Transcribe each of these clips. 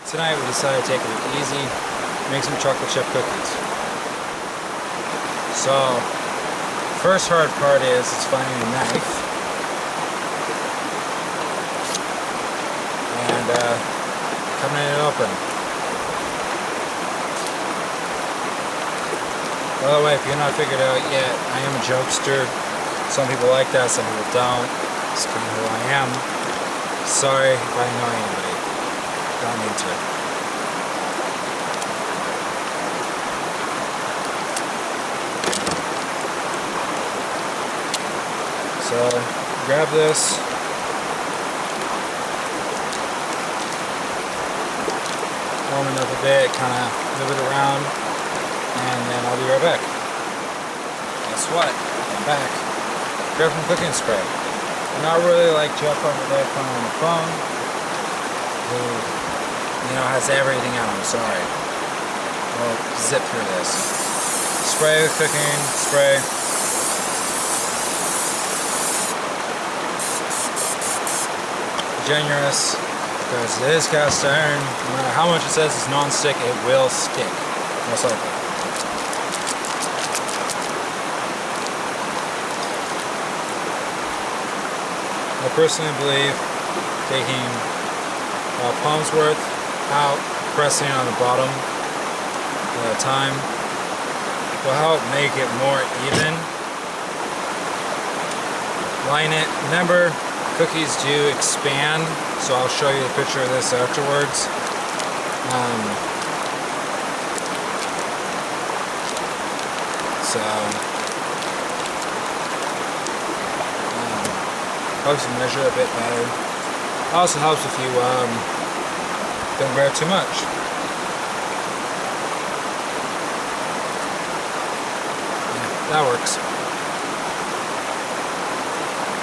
Tonight we decided to take it easy, make some chocolate chip cookies. So, first hard part is finding a knife and cutting it open. By the way, if you're not figured out yet, I am a jokester. Some people like that, some people don't. It's kind of who I am. Sorry if I annoy anybody. Don't need to. So, grab this. Warm it up a bit, kind of move it around, and then I'll be right back. Guess what? I'm back. Grab some cooking spray. I'm not really like Jeff over there playing on the phone, who, you know, has everything out. I'm sorry. We'll zip through this. Spray with cooking spray. Generous, because it is cast iron. No matter how much it says it's non-stick, it will stick, most likely. I personally believe taking a palm's worth out, pressing on the bottom at a time will help make it more even. Line it. Remember, cookies do expand, so I'll show you a picture of this afterwards. Helps you measure a bit better. Also helps if you don't grab too much. Yeah, that works.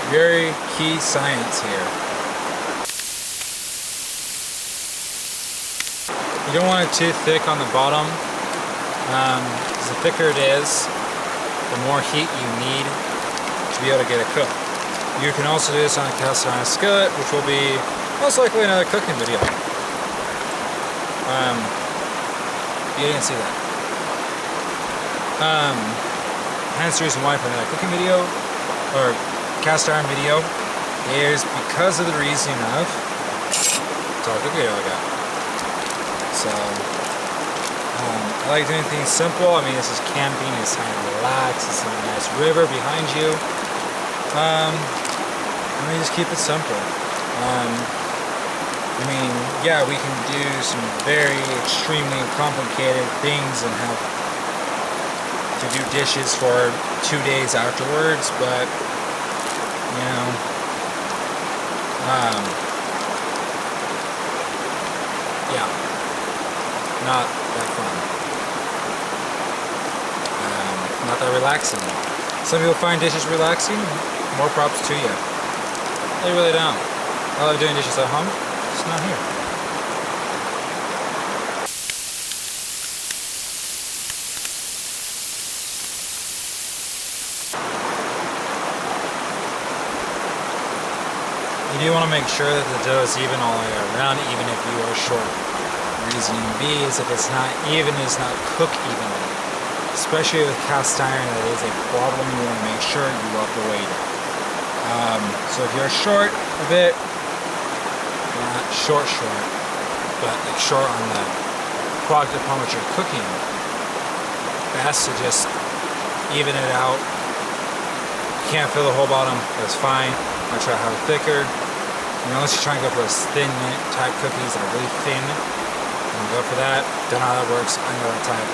Very key science here. You don't want it too thick on the bottom, because the thicker it is, the more heat you need to be able to get it cooked. You can also do this on a cast iron skillet, which will be most likely another cooking video. You didn't see that. Hence the reason why for another cooking video, or cast iron video, is because of the reason of it's all cookie dough I got. So I like doing things simple. I mean, this is camping, it's kind of relaxed, it's a nice river behind you. Let me just keep it simple. I mean, yeah, we can do some very extremely complicated things and have to do dishes for 2 days afterwards, but you know, yeah, not that fun. Not that relaxing. Some people find dishes relaxing. More props to you. I really don't. I love doing dishes at home. It's not here. You do want to make sure that the dough is even all the way around, even if you are short. Reason B is if it's not even, it's not cooked evenly. Especially with cast iron, that is a problem. You want to make sure you avoid it. So if you're short a bit, not short, but like short on the product upon which you're cooking, best to just even it out. You can't fill the whole bottom, that's fine. I try to have it thicker. Unless you're trying to go for those thin mint type cookies that are really thin, and go for that. Don't know how that works. I know that type.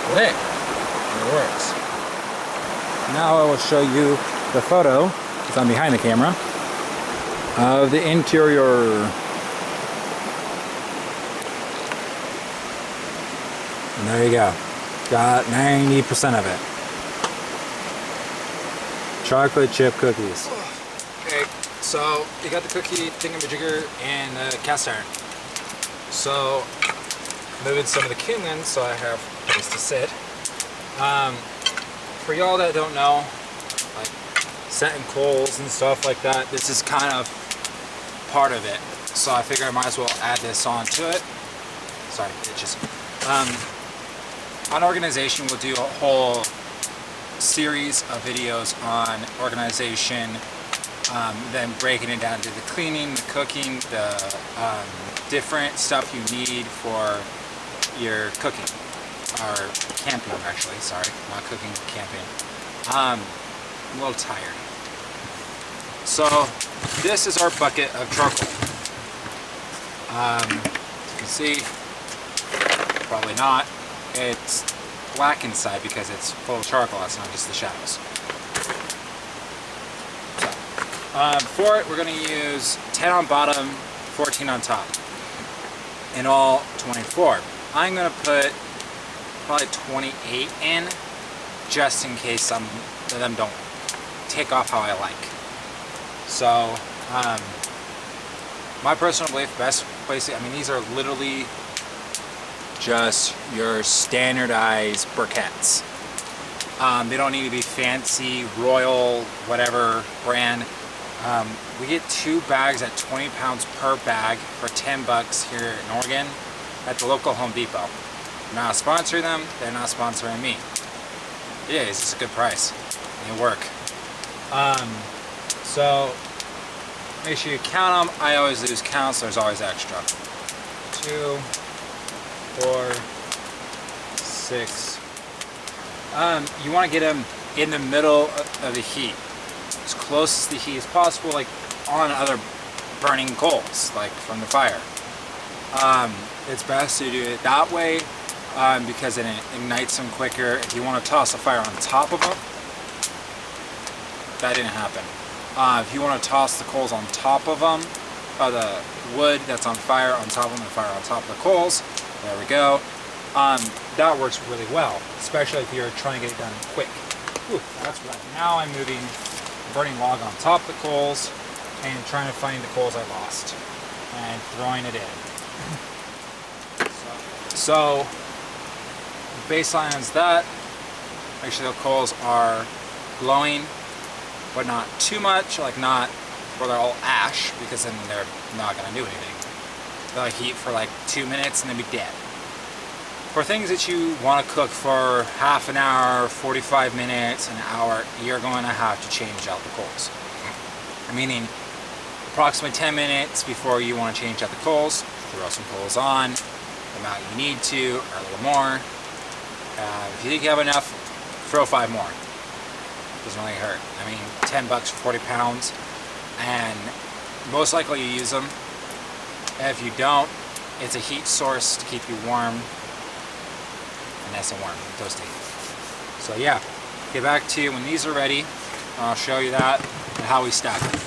But hey, it works. Now I will show you the photo, because I'm behind the camera, of the interior. And there you go. Got 90% of it. Chocolate chip cookies. Okay, so you got the cookie thingamajigger and the cast iron. So moving some of the kindling so I have a place to sit. For y'all that don't know, like setting coals and stuff like that, this is kind of part of it. so I figure I might as well add this on to it. Sorry, itches. On organization, we'll do a whole series of videos on organization, then breaking it down to the cleaning, the cooking, the different stuff you need for your cooking, or camping actually, sorry, not cooking, camping. I'm a little tired. So this is our bucket of charcoal. As you can see, probably not, it's black inside because it's full of charcoal, it's not just the shadows. So, for it we're going to use 10 on bottom, 14 on top. In all 24. I'm going to put probably 28 in, just in case some of them don't take off how I like. So, my personal belief, best place, I mean, these are literally just your standardized briquettes. They don't need to be fancy, royal, whatever brand. We get 2 bags at 20 pounds per bag for 10 bucks here in Oregon at the local Home Depot. I'm not sponsoring them, they're not sponsoring me. Yeah, it's just a good price. They work. So make sure you count them. I always lose count, so there's always extra. 2, 4, 6. You want to get them in the middle of the heat, as close to the heat as possible, like on other burning coals, like from the fire. It's best to do it that way because it ignites them quicker. If you want to toss the fire on top of them, that didn't happen. If you want to toss the coals on top of them, the wood that's on fire on top of them, the fire on top of the coals, there we go. That works really well, especially if you're trying to get it done quick. Ooh, that's right. Now I'm moving burning log on top of the coals and trying to find the coals I lost and throwing it in. So baseline is that. Actually, the coals are glowing, but not too much, like not where they're all ash, because then they're not going to do anything. They'll heat for like 2 minutes and then be dead. For things that you want to cook for half an hour, 45 minutes, an hour, you're going to have to change out the coals. Meaning, approximately 10 minutes before you want to change out the coals, throw some coals on, the amount you need to, or a little more. If you think you have enough, throw 5 more. Doesn't really hurt. I mean, 10 bucks for 40 pounds, and most likely you use them. If you don't, it's a heat source to keep you warm. Nice and warm, toasty. So yeah, get back to you when these are ready. I'll show you that and how we stack them.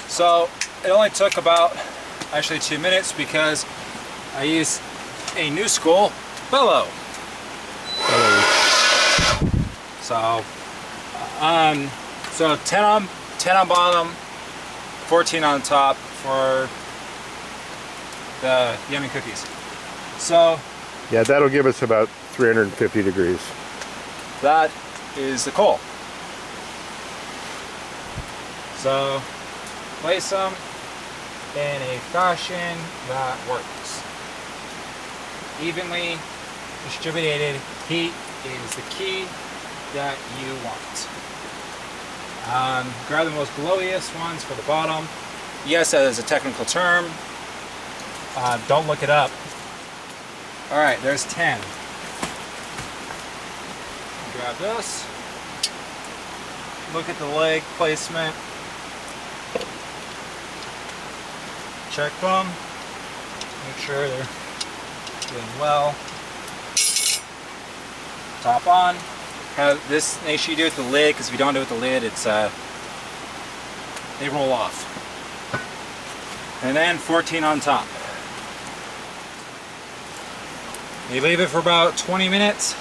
So it only took about actually 2 minutes because I used a new school bellow. So 10 on bottom, 14 on top for the yummy cookies. So yeah, that'll give us about 350 degrees. That is the coal. So place them in a fashion that works. Evenly distributed heat is the key that you want. Grab the most glowiest ones for the bottom. Yes, that is a technical term. Don't look it up. Alright, there's 10. Grab this. Look at the leg placement. Check them. Make sure they're doing well. Top on. This, make sure you do it with the lid, because if you don't do it with the lid, it's they roll off. And then 14 on top. You leave it for about 20 minutes.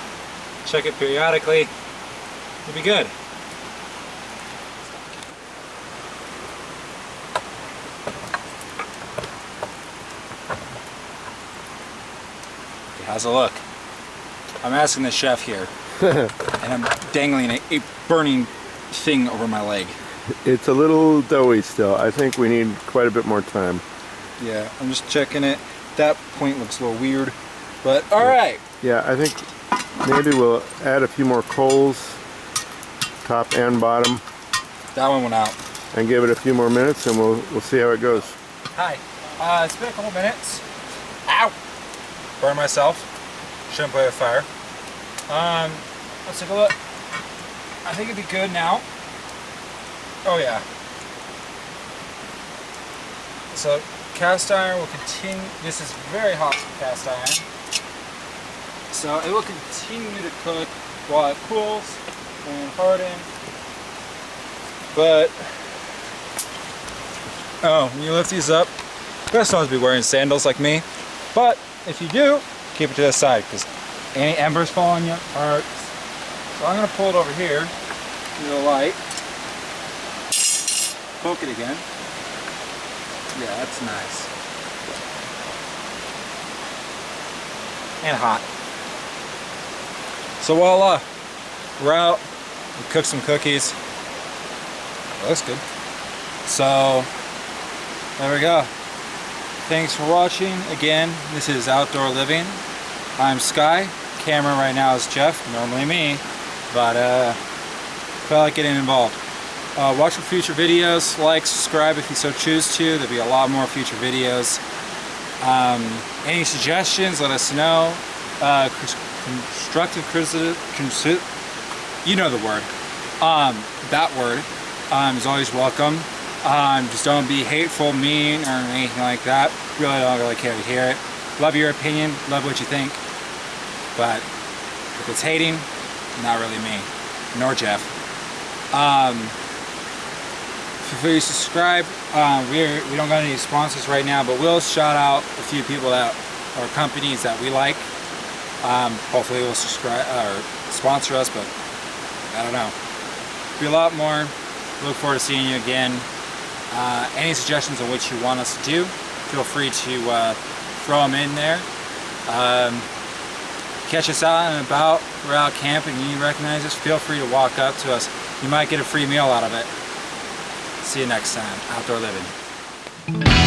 Check it periodically. You'll be good. Okay, how's it look? I'm asking the chef here, and I'm dangling a burning thing over my leg. It's a little doughy still. I think we need quite a bit more time. Yeah, I'm just checking it. That point looks a little weird, but all right. Yeah, I think maybe we'll add a few more coals, top and bottom, That one went out. and give it a few more minutes, and we'll see how it goes. Hi. It's been a couple minutes. Ow! Burned myself. Shouldn't play with fire. Let's take a look. I think it'd be good now. Oh yeah. So cast iron will continue. This is very hot cast iron. So it will continue to cook while it cools and harden. But when you lift these up, best not to be wearing sandals like me. But if you do, keep it to the side because any embers fall on you hurts. So I'm gonna pull it over here to the light. Poke it again. Yeah, that's nice. And hot. So voila, we're out. We cooked some cookies. Looks good. So there we go. Thanks for watching. Again, this is Outdoor Living. I'm Skye. Camera right now is Jeff, normally me, but felt like getting involved. Watch for future videos. Like, subscribe if you so choose to. There'll be a lot more future videos. Any suggestions, let us know. Constructive criticism, you know the word. That word is always welcome. Just don't be hateful, mean, or anything like that. Really don't really care to hear it. Love your opinion, love what you think. But if it's hating, not really me, nor Jeff. Feel free to subscribe. We don't got any sponsors right now, but we'll shout out a few people that or companies that we like. Hopefully we'll subscribe or sponsor us, but I don't know. Be a lot more. Look forward to seeing you again. Any suggestions on what you want us to do, feel free to throw them in there. Catch us out and about. We're out camping and you recognize us, feel free to walk up to us. You might get a free meal out of it. See you next time. Outdoor Living.